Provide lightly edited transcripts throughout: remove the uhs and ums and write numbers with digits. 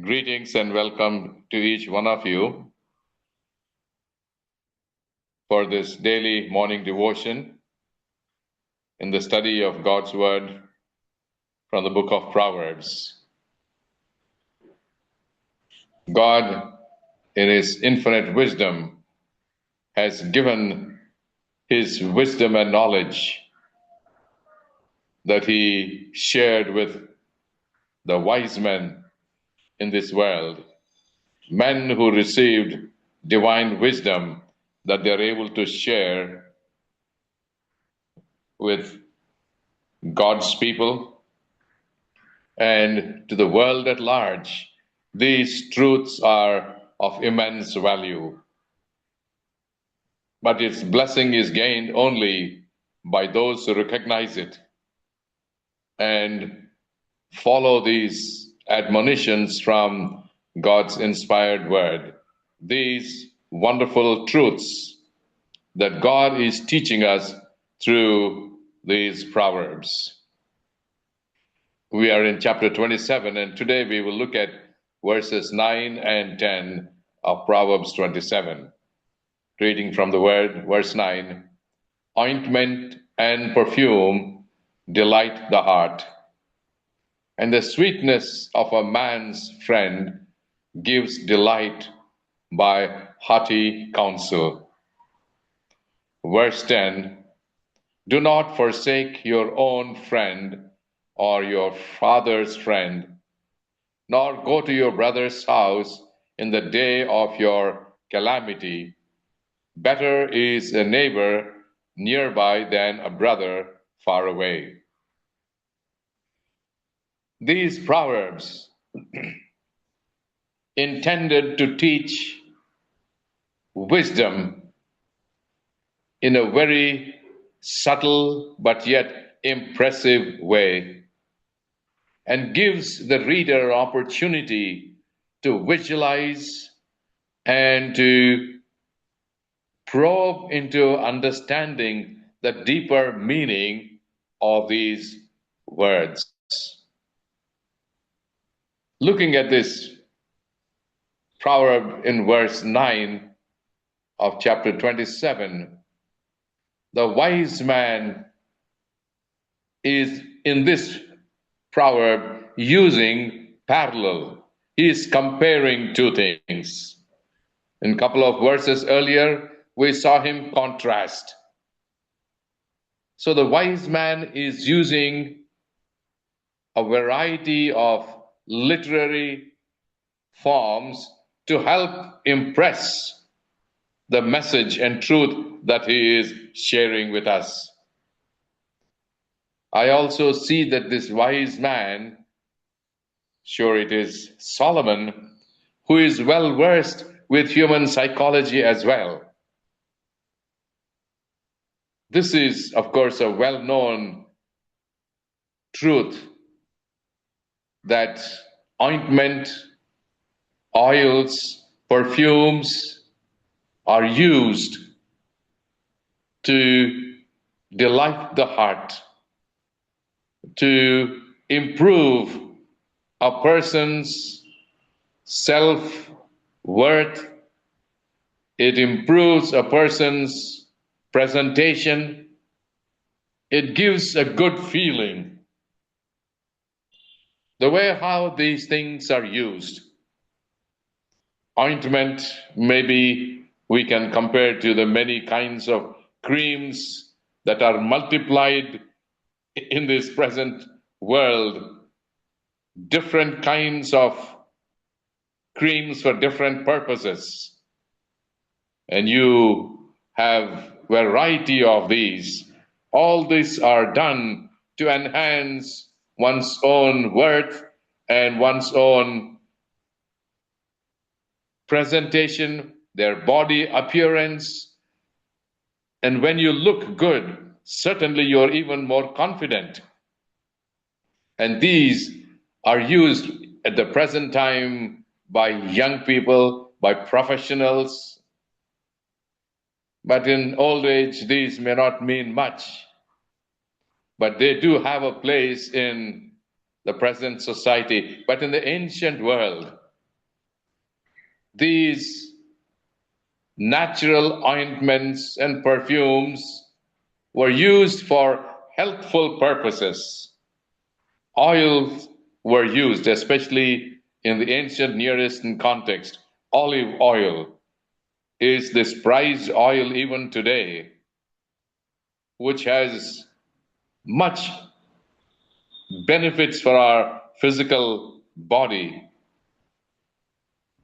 Greetings and welcome to each one of you for this daily morning devotion in the study of God's Word from the book of Proverbs. God, in His infinite wisdom, has given His wisdom and knowledge that He shared with the wise men in this world, men who received divine wisdom that they're able to share with God's people and to the world at large. These truths are of immense value, but its blessing is gained only by those who recognize it and follow these admonitions from God's inspired word. These wonderful truths that God is teaching us through these Proverbs. We are in chapter 27, and today we will look at verses 9 and 10 of Proverbs 27. Reading from the word, verse 9, ointment and perfume delight the heart, and the sweetness of a man's friend gives delight by hearty counsel. Verse 10, do not forsake your own friend or your father's friend, nor go to your brother's house in the day of your calamity. Better is a neighbor nearby than a brother far away. These proverbs intended to teach wisdom in a very subtle but yet impressive way, and gives the reader opportunity to visualize and to probe into understanding the deeper meaning of these words. Looking at this proverb in verse 9 of chapter 27, the wise man is in this proverb using parallel. He is comparing two things. In a couple of verses earlier, we saw him contrast. So the wise man is using a variety of literary forms to help impress the message and truth that he is sharing with us. I also see that this wise man, sure it is Solomon, who is well versed with human psychology as well. This is, of course, a well-known truth that ointment, oils, perfumes are used to delight the heart, to improve a person's self-worth. It improves a person's presentation. It gives a good feeling. The way how these things are used. Ointment, maybe we can compare to the many kinds of creams that are multiplied in this present world. Different kinds of creams for different purposes. And you have variety of these. All these are done to enhance one's own worth and one's own presentation, their body appearance. And when you look good, certainly you're even more confident. And these are used at the present time by young people, by professionals. But in old age, these may not mean much. But they do have a place in the present society. But in the ancient world, These natural ointments and perfumes were used for healthful purposes. Oils were used, especially in the ancient Near Eastern context. Olive oil is this prized oil even today, which has much benefits for our physical body,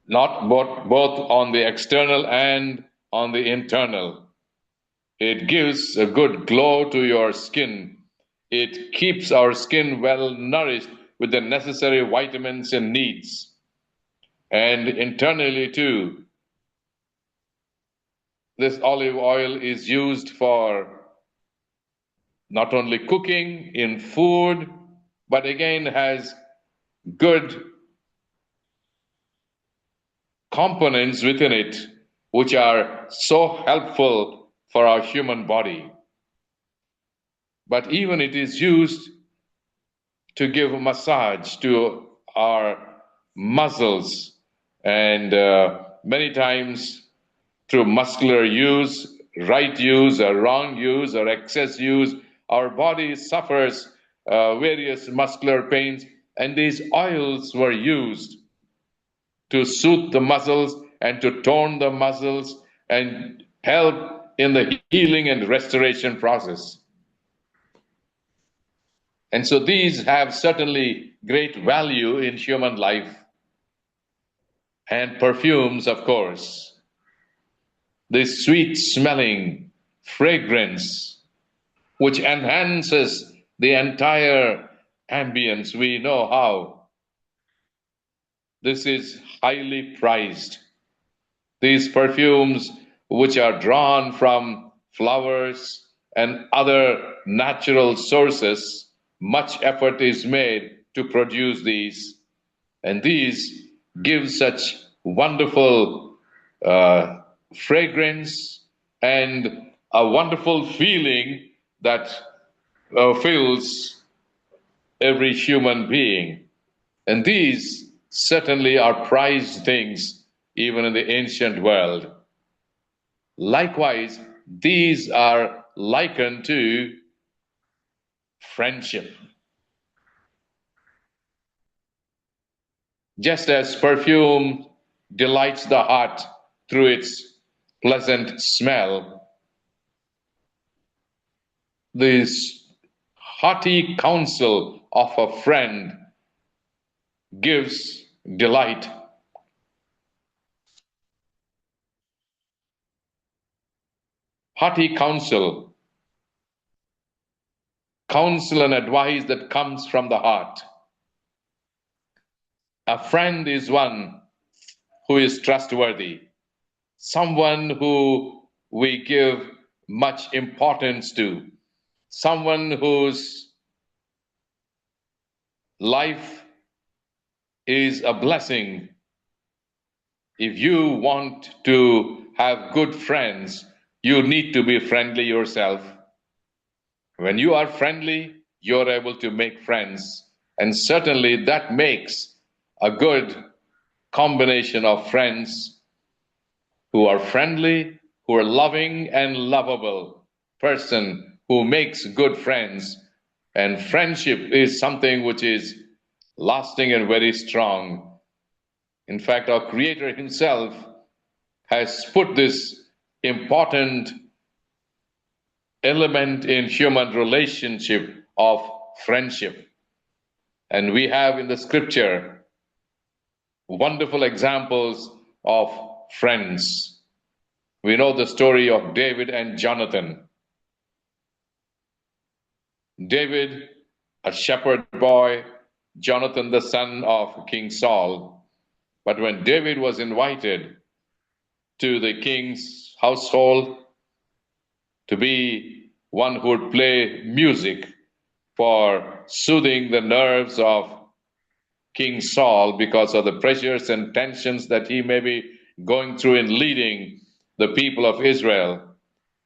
not both on the external and on the internal. It gives a good glow to your skin. It keeps our skin well nourished with the necessary vitamins and needs. And internally too, this olive oil is used for not only cooking in food, but again has good components within it which are so helpful for our human body. But even it is used to give a massage to our muscles, and many times through muscular use, right use or wrong use or excess use, our body suffers various muscular pains, and these oils were used to soothe the muscles and to tone the muscles and help in the healing and restoration process. And so these have certainly great value in human life. And perfumes, of course, this sweet smelling fragrance which enhances the entire ambience. We know how this is highly prized. These perfumes, which are drawn from flowers and other natural sources, much effort is made to produce these. And these give such wonderful fragrance and a wonderful feeling that fills every human being. And these certainly are prized things even in the ancient world. Likewise, these are likened to friendship. Just as perfume delights the heart through its pleasant smell, this hearty counsel of a friend gives delight. Hearty counsel and advice that comes from the heart. A friend is one who is trustworthy, someone who we give much importance to, someone whose life is a blessing. If you want to have good friends, you need to be friendly yourself. When you are friendly, you're able to make friends. And certainly that makes a good combination of friends who are friendly, who are loving and lovable person who makes good friends. And friendship is something which is lasting and very strong. In fact, our Creator Himself has put this important element in human relationship of friendship. And we have in the scripture wonderful examples of friends. We know the story of David and Jonathan. David, a shepherd boy, Jonathan, the son of King Saul. But when David was invited to the king's household to be one who would play music for soothing the nerves of King Saul because of the pressures and tensions that he may be going through in leading the people of Israel,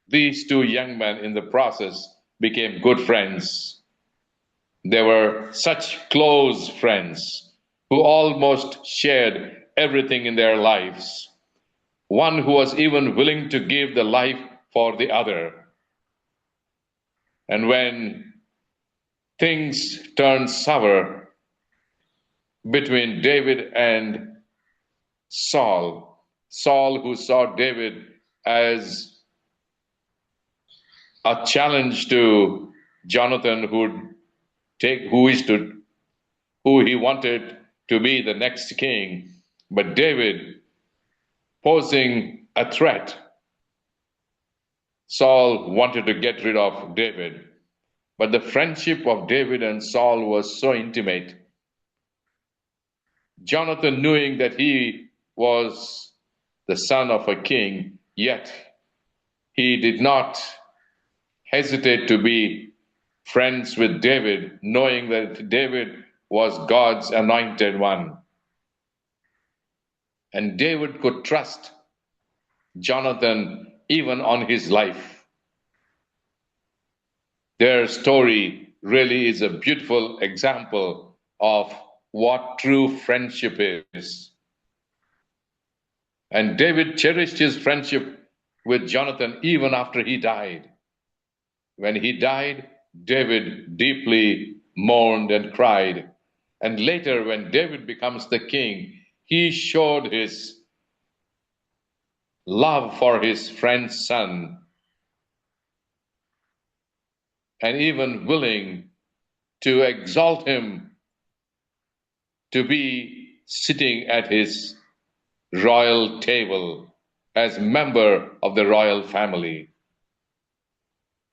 these two young men in the process became good friends. They were such close friends who almost shared everything in their lives, one who was even willing to give the life for the other. And when things turned sour between David and Saul, who saw David as a challenge to Jonathan, who he wanted to be the next king, but David posing a threat. Saul wanted to get rid of David, but the friendship of David and Saul was so intimate. Jonathan, knowing that he was the son of a king, yet he did not hesitate to be friends with David, knowing that David was God's anointed one. And David could trust Jonathan even on his life. Their story really is a beautiful example of what true friendship is. And David cherished his friendship with Jonathan even after he died. When he died, David deeply mourned and cried. And later, when David becomes the king, he showed his love for his friend's son, and even willing to exalt him to be sitting at his royal table as member of the royal family.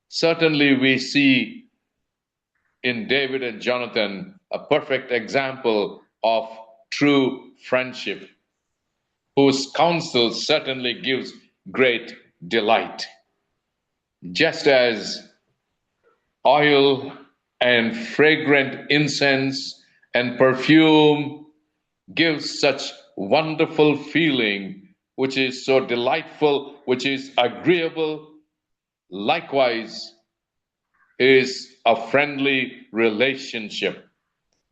Certainly we see in David and Jonathan a perfect example of true friendship, whose counsel certainly gives great delight. Just as oil and fragrant incense and perfume gives such wonderful feeling, which is so delightful, which is agreeable, likewise is a friendly relationship.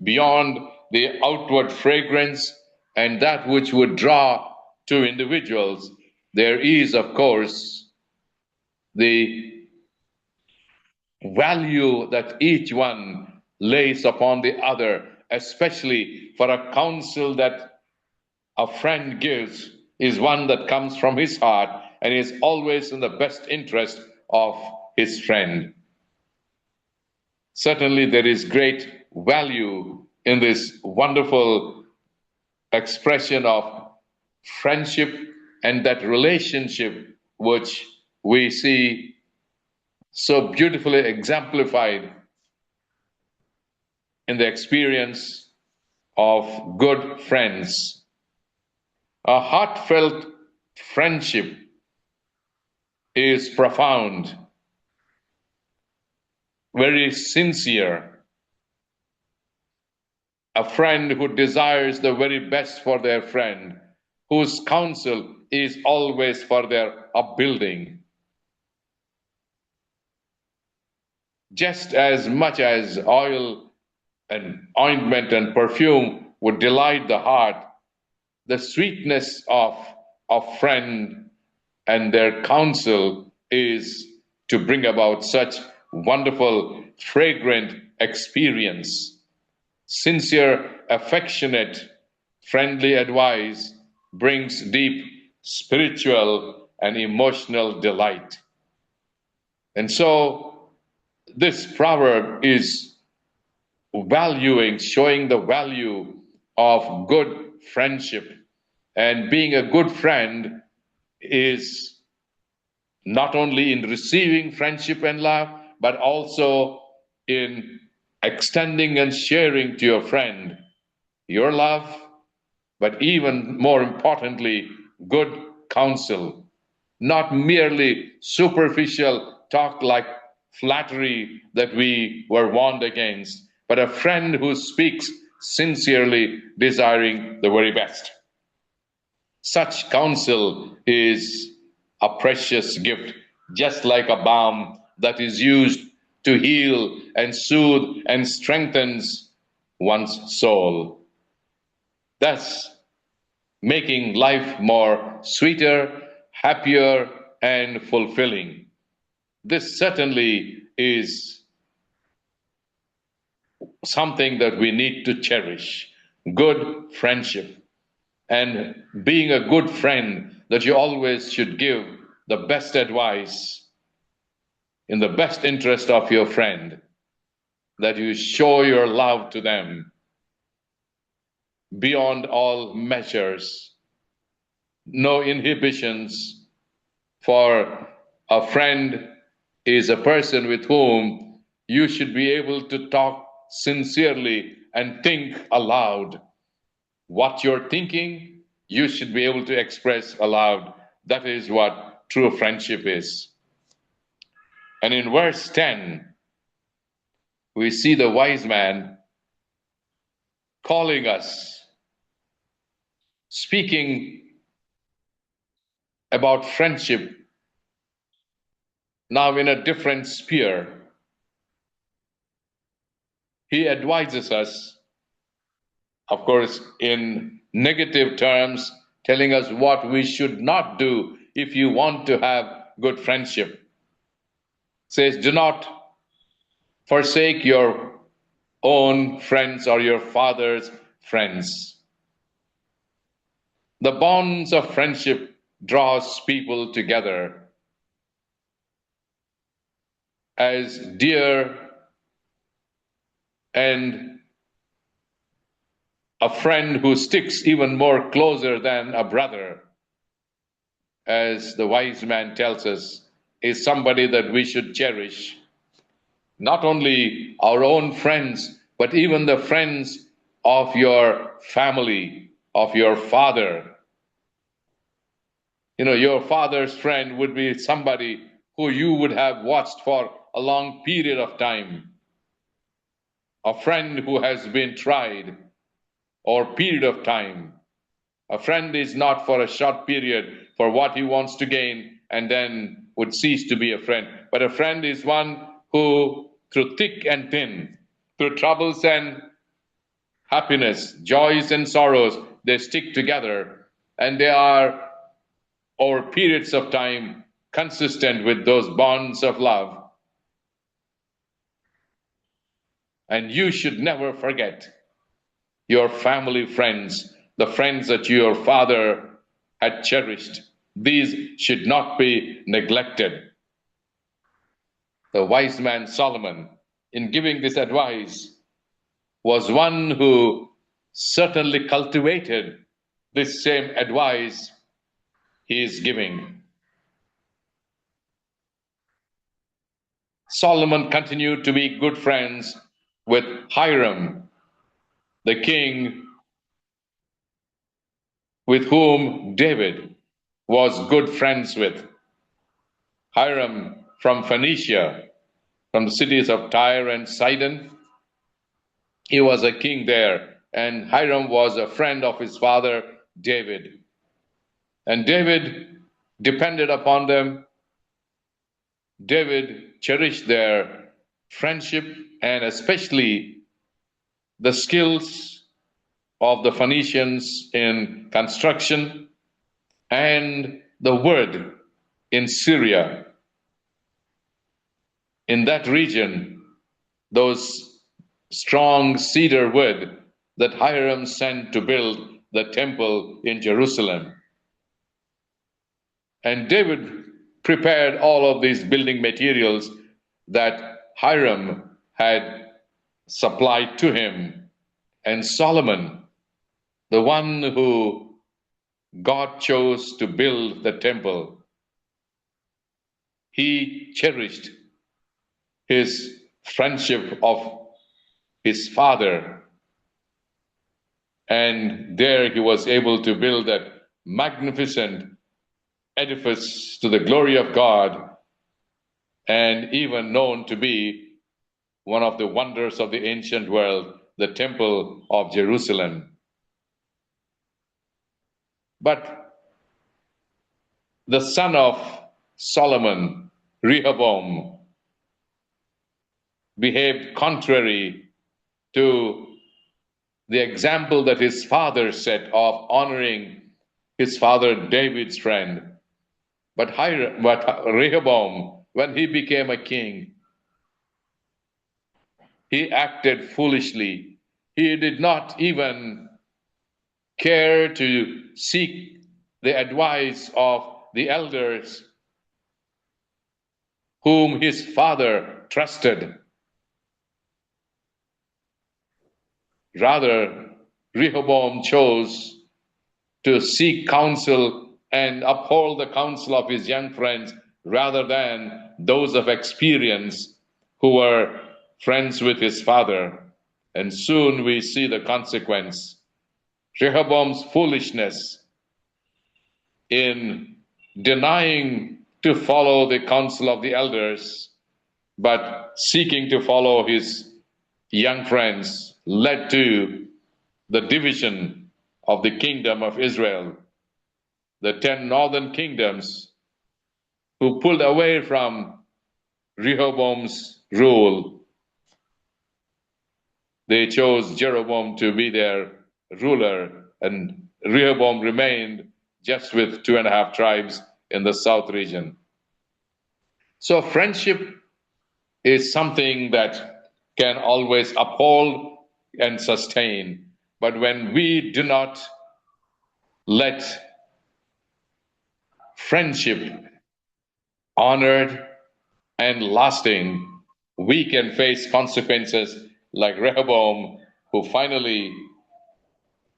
Beyond the outward fragrance and that which would draw to individuals, there is, of course, the value that each one lays upon the other, especially for a counsel that a friend gives is one that comes from his heart and is always in the best interest of his friend. Certainly there is great value in this wonderful expression of friendship and that relationship which we see so beautifully exemplified in the experience of good friends. A heartfelt friendship is profound, very sincere. A friend who desires the very best for their friend, whose counsel is always for their upbuilding. Just as much as oil and ointment and perfume would delight the heart, the sweetness of a friend and their counsel is to bring about such wonderful, fragrant experience. Sincere, affectionate, friendly advice brings deep spiritual and emotional delight. And so, this proverb is showing the value of good friendship. And being a good friend is not only in receiving friendship and love, but also in extending and sharing to your friend your love, but even more importantly, good counsel. Not merely superficial talk like flattery that we were warned against, but a friend who speaks sincerely, desiring the very best. Such counsel is a precious gift, just like a balm that is used to heal and soothe and strengthens one's soul. Thus, making life more sweeter, happier, and fulfilling. This certainly is something that we need to cherish. Good friendship. And being a good friend, that you always should give the best advice in the best interest of your friend, that you show your love to them beyond all measures, no inhibitions, for a friend is a person with whom you should be able to talk sincerely and think aloud. What you're thinking, you should be able to express aloud. That is what true friendship is. And in verse 10, we see the wise man calling us, speaking about friendship now in a different sphere. He advises us, of course, in negative terms, telling us what we should not do if you want to have good friendship. Says, do not forsake your own friends or your father's friends. The bonds of friendship draws people together as dear and a friend who sticks even more closer than a brother, as the wise man tells us, is somebody that we should cherish. Not only our own friends, but even the friends of your family, of your father. You know, your father's friend would be somebody who you would have watched for a long period of time. A friend who has been tried or period of time. A friend is not for a short period for what he wants to gain and then would cease to be a friend. But a friend is one who, through thick and thin, through troubles and happiness, joys and sorrows, they stick together, and they are, over periods of time, consistent with those bonds of love. And you should never forget your family friends, the friends that your father had cherished. These should not be neglected. The wise man Solomon, in giving this advice, was one who certainly cultivated this same advice he is giving. Solomon continued to be good friends with Hiram, the king with whom David was good friends with. Hiram from Phoenicia, from the cities of Tyre and Sidon. He was a king there, and Hiram was a friend of his father David. And David depended upon them. David cherished their friendship and especially the skills of the Phoenicians in construction and the wood in Syria. In that region, those strong cedar wood that Hiram sent to build the temple in Jerusalem. And David prepared all of these building materials that Hiram had supplied to him. And Solomon, the one who God chose to build the temple, he cherished his friendship of his father. And there he was able to build that magnificent edifice to the glory of God, and even known to be one of the wonders of the ancient world, the Temple of Jerusalem. But the son of Solomon, Rehoboam, behaved contrary to the example that his father set of honoring his father David's friend. But Rehoboam, when he became a king, he acted foolishly. He did not even care to seek the advice of the elders whom his father trusted. Rather, Rehoboam chose to seek counsel and uphold the counsel of his young friends rather than those of experience who were friends with his father. And soon we see the consequence. Rehoboam's foolishness in denying to follow the counsel of the elders, but seeking to follow his young friends, led to the division of the kingdom of Israel. The 10 northern kingdoms who pulled away from Rehoboam's rule, they chose Jeroboam to be their ruler, and Rehoboam remained just with 2.5 tribes in the south region. So friendship is something that can always uphold and sustain. But when we do not let friendship honored and lasting, we can face consequences like Rehoboam, who finally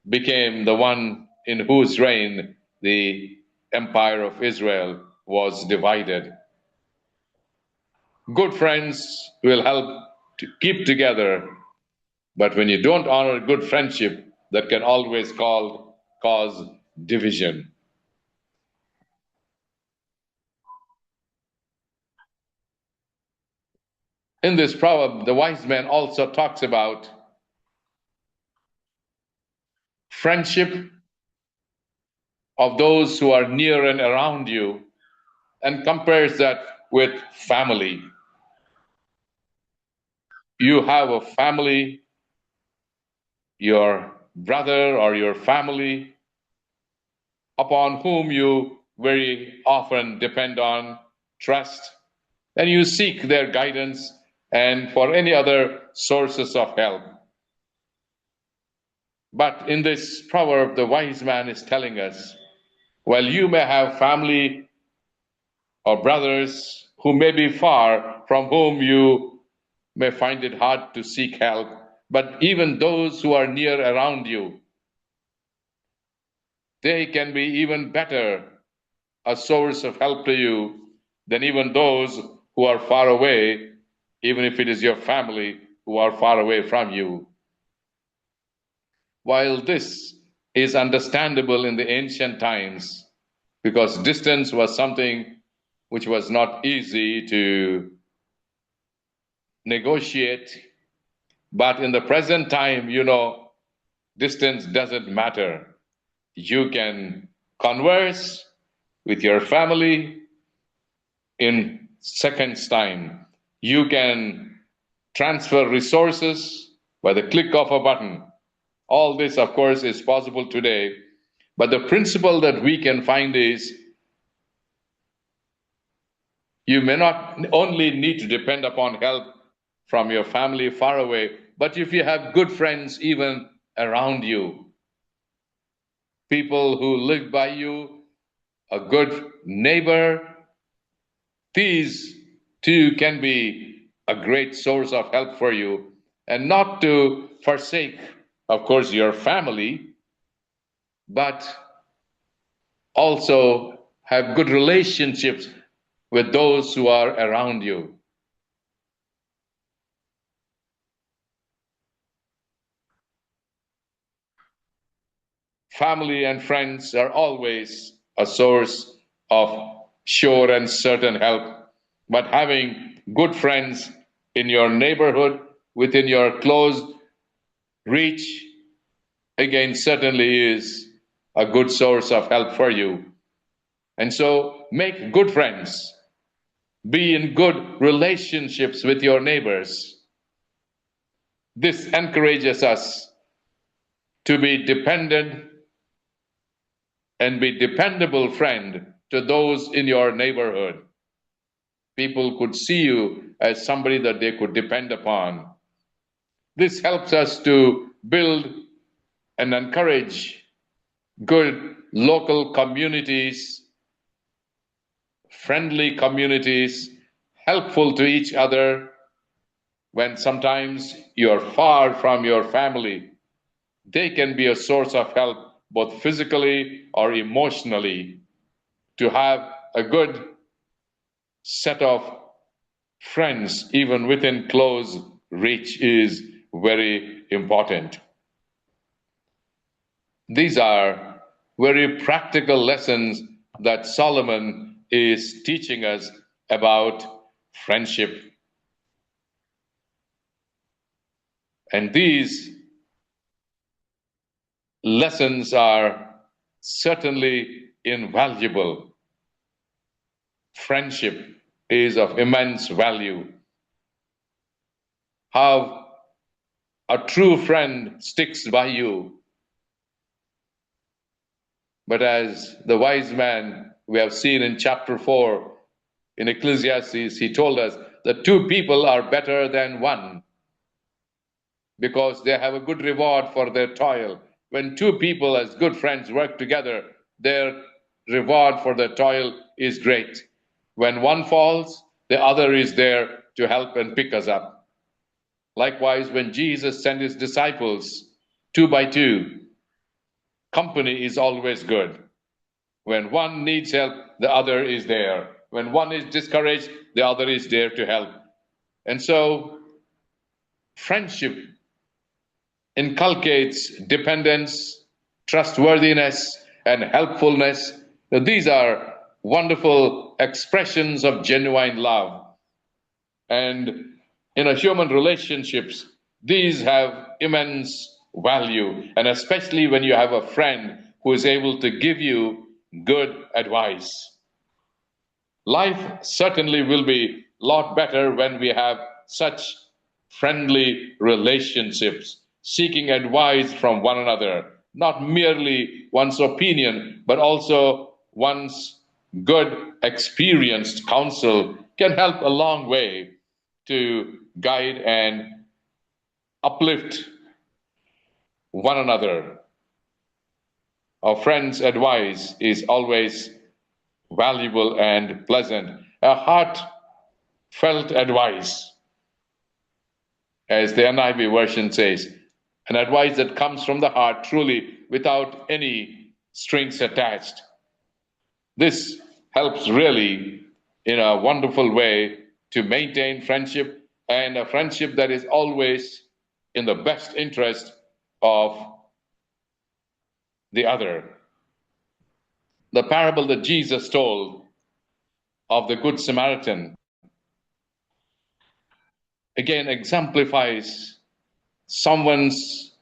became the one in whose reign the empire of Israel was divided. Good friends will help to keep together, but when you don't honor good friendship, that can always cause division. In this proverb, the wise man also talks about friendship of those who are near and around you and compares that with family. You have a family, your brother or your family, upon whom you very often depend on, trust, and you seek their guidance and for any other sources of help. But in this proverb, the wise man is telling us, while you may have family or brothers who may be far, from whom you may find it hard to seek help, but even those who are near around you, they can be even better a source of help to you than even those who are far away, even if it is your family who are far away from you. While this is understandable in the ancient times, because distance was something which was not easy to negotiate, but in the present time, distance doesn't matter. You can converse with your family in seconds' time. You can transfer resources by the click of a button. All this, of course, is possible today. But the principle that we can find is you may not only need to depend upon help from your family far away, but if you have good friends even around you, people who live by you, a good neighbor, these too can be a great source of help for you. And not to forsake, of course, your family, but also have good relationships with those who are around you. Family and friends are always a source of sure and certain help, but having good friends in your neighborhood, within your close reach, again, certainly is a good source of help for you. And so make good friends. Be in good relationships with your neighbors. This encourages us to be dependent and be dependable friend to those in your neighborhood. People could see you as somebody that they could depend upon. This helps us to build and encourage good local communities, friendly communities, helpful to each other when sometimes you're far from your family. They can be a source of help both physically or emotionally. To have a good set of friends, even within close reach, is very important. These are very practical lessons that Solomon is teaching us about friendship. And these lessons are certainly invaluable. Friendship is of immense value. How a true friend sticks by you. But as the wise man we have seen in chapter 4 in Ecclesiastes, he told us that two people are better than one because they have a good reward for their toil. When two people as good friends work together, their reward for their toil is great. When one falls, the other is there to help and pick us up. Likewise, when Jesus sent his disciples two by two, company is always good. When one needs help, the other is there. When one is discouraged, the other is there to help. And so, friendship inculcates dependence, trustworthiness, and helpfulness. Now, these are wonderful expressions of genuine love. And in a human relationships, these have immense value, and especially when you have a friend who is able to give you good advice. Life certainly will be a lot better when we have such friendly relationships, seeking advice from one another, not merely one's opinion, but also one's good, experienced counsel can help a long way to guide and uplift one another. Our friend's advice is always valuable and pleasant. A heartfelt advice, as the NIV version says, an advice that comes from the heart truly without any strings attached. This helps really in a wonderful way to maintain friendship, and a friendship that is always in the best interest of the other. The parable that Jesus told of the Good Samaritan again exemplifies someone's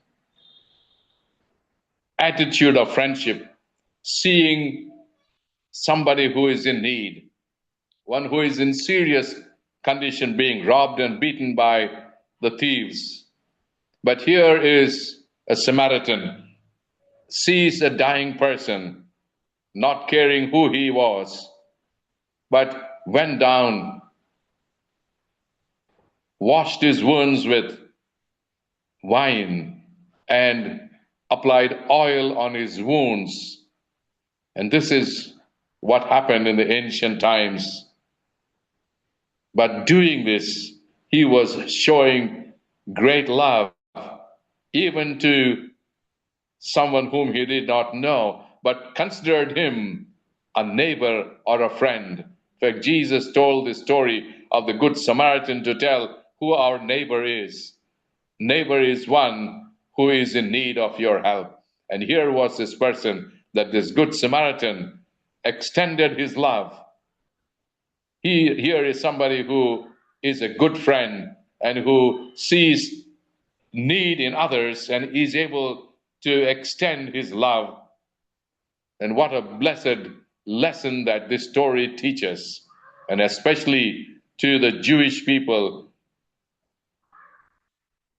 attitude of friendship, seeing somebody who is in need, one who is in serious condition, being robbed and beaten by the thieves. But here is a Samaritan, sees a dying person, not caring who he was, but went down, washed his wounds with wine, and applied oil on his wounds. And this is what happened in the ancient times. But doing this, he was showing great love, even to someone whom he did not know, but considered him a neighbor or a friend. In fact, Jesus told the story of the Good Samaritan to tell who our neighbor is. Neighbor is one who is in need of your help. And here was this person that this Good Samaritan extended his love. Here is somebody who is a good friend and who sees need in others and is able to extend his love. And what a blessed lesson that this story teaches, and especially to the Jewish people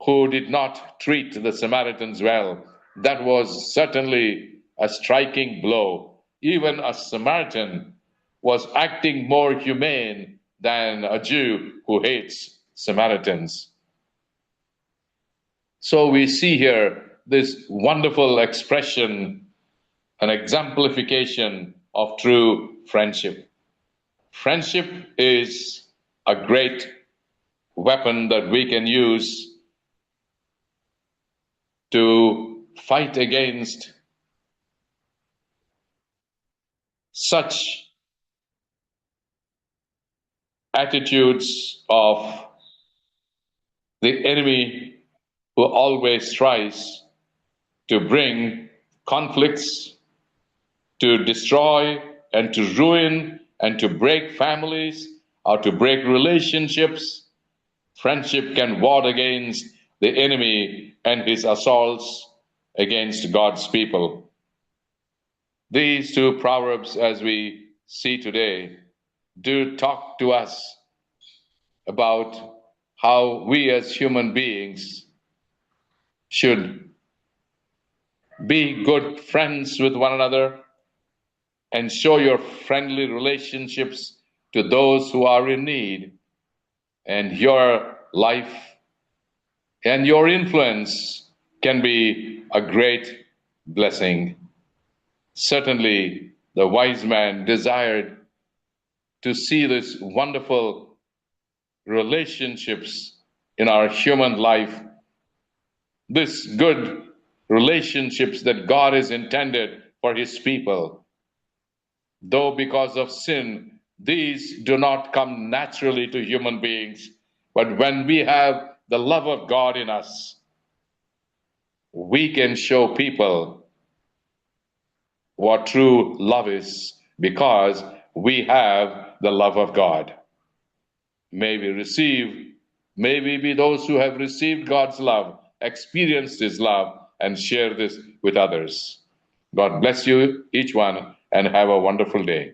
who did not treat the Samaritans well. That was certainly a striking blow. even a Samaritan was acting more humane than a Jew who hates Samaritans. So we see here this wonderful expression, an exemplification of true friendship. Friendship is a great weapon that we can use to fight against such attitudes of the enemy who always tries to bring conflicts, to destroy and to ruin and to break families or to break relationships. Friendship can ward against the enemy and his assaults against God's people. These two proverbs, as we see today, do talk to us about how we as human beings should be good friends with one another and show your friendly relationships to those who are in need. And your life and your influence can be a great blessing. Certainly, the wise man desired to see these wonderful relationships in our human life, these good relationships that God has intended for his people. Though because of sin, these do not come naturally to human beings, but when we have the love of God in us, we can show people what true love is because we have the love of God. May we be those who have received God's love, experienced his love, and share this with others. God bless you, each one, and have a wonderful day.